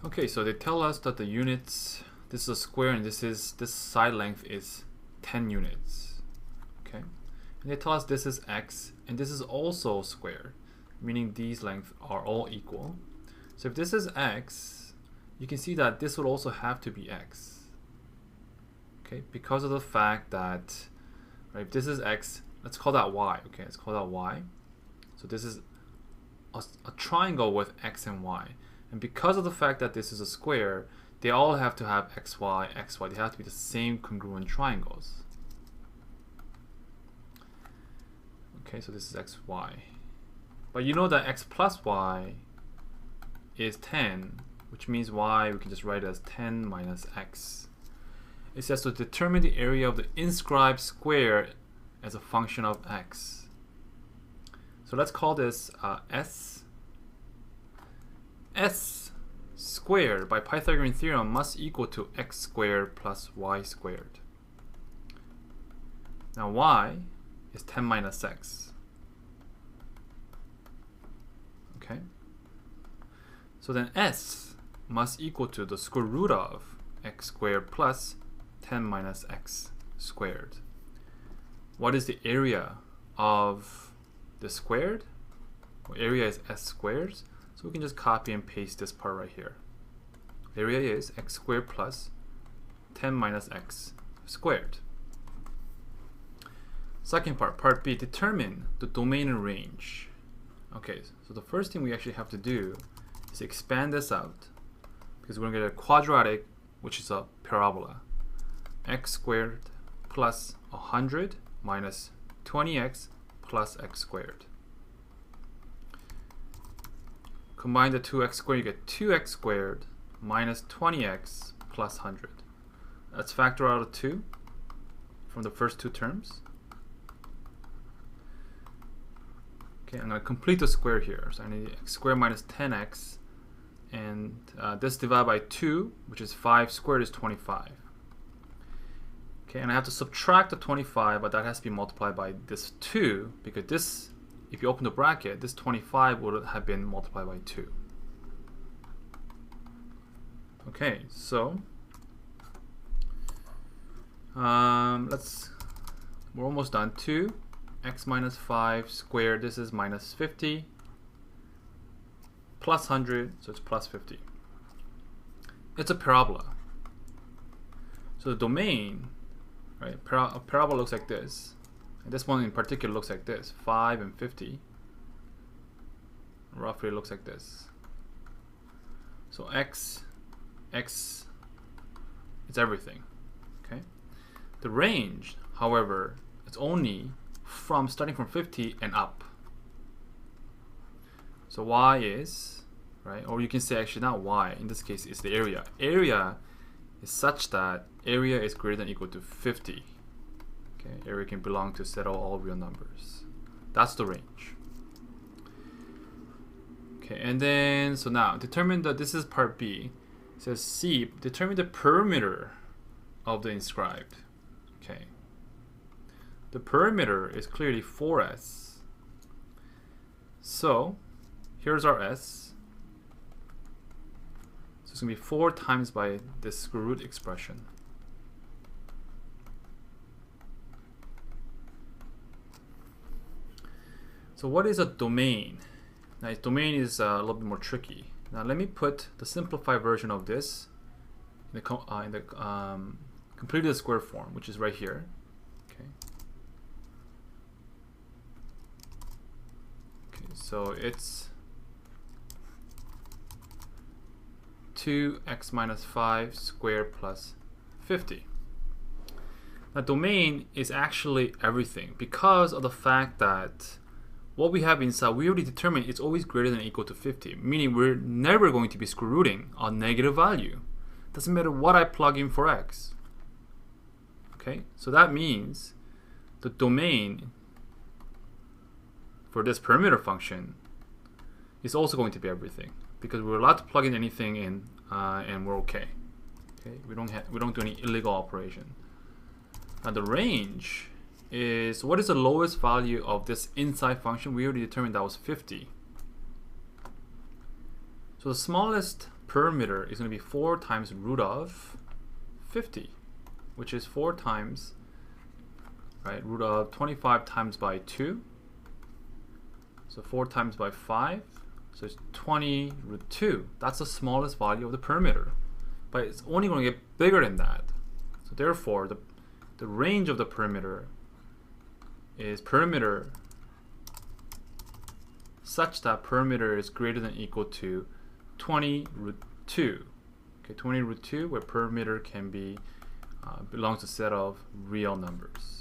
Okay, so they tell us that the units, this is a square and this side length is 10 units. Okay, and they tell us this is x and this is also squared, meaning these lengths are all equal. So if this is x, you can see that this would also have to be x. Okay, because of the fact that, right, if this is x, let's call that y. Okay, let's call that y. So this is a triangle with x and y. And because of the fact that this is a square, they all have to have xy, xy. They have to be the same congruent triangles. Okay, so this is xy. But you know that x plus y is 10, which means y, we can just write it as 10 minus x. It says to determine the area of the inscribed square as a function of x. So let's call this S squared by Pythagorean theorem must equal to x squared plus y squared. Now y is 10 minus x. Okay. So then S must equal to the square root of x squared plus 10 minus x squared. What is the area of the squared? Well, area is s squared, so we can just copy and paste this part right here. Area is x squared plus 10 minus x squared. Second part, part B, determine the domain and range. Okay, so the first thing we actually have to do is expand this out, because we're going to get a quadratic, which is a parabola. X squared plus 100 minus 20x plus x squared. Combine the 2x squared, you get 2x squared minus 20x plus 100. Let's factor out a 2 from the first two terms. Okay, I'm going to complete the square here. So I need x squared minus 10x, and this divided by 2, which is 5 squared, is 25. Okay, and I have to subtract the 25, but that has to be multiplied by this 2, because this, if you open the bracket, this 25 would have been multiplied by 2. Okay, so we're almost done. 2x minus 5 squared, this is minus 50, plus 100, so it's plus 50. It's a parabola. So the domain, right, a parabola looks like this. And this one in particular looks like this, 5 and 50. Roughly looks like this. So x is everything. Okay. The range, however, it's only from starting from 50 and up. So y is, right, or you can say actually not y, in this case it's the area. Area is such that area is greater than or equal to 50. Okay, area can belong to a set of all real numbers. That's the range. Okay, and then, so now determine that, this is part B. It says C, determine the perimeter of the inscribed. Okay. The perimeter is clearly 4s. So here's our s. So it's going to be 4 times by this square root expression. So what is a domain? Now, a domain is a little bit more tricky. Now let me put the simplified version of this in the completed square form, which is right here. Okay. Okay, so it's 2x minus 5 squared plus 50. Now domain is actually everything, because of the fact that what we have inside, we already determined it's always greater than or equal to 50, meaning we're never going to be square rooting a negative value. Doesn't matter what I plug in for x. Okay, so that means the domain for this perimeter function is also going to be everything, because we're allowed to plug in anything in, and we're okay. Okay, we don't do any illegal operation. Now the range is, what is the lowest value of this inside function? We already determined that was 50. So the smallest perimeter is going to be 4 times root of 50, which is 4 times, right, root of 25 times by 2. So 4 times by 5. So it's 20 root 2. That's the smallest value of the perimeter. But it's only going to get bigger than that. So therefore, the range of the perimeter is perimeter such that perimeter is greater than or equal to 20 root 2. Okay, 20 root 2, where perimeter can be belongs to a set of real numbers.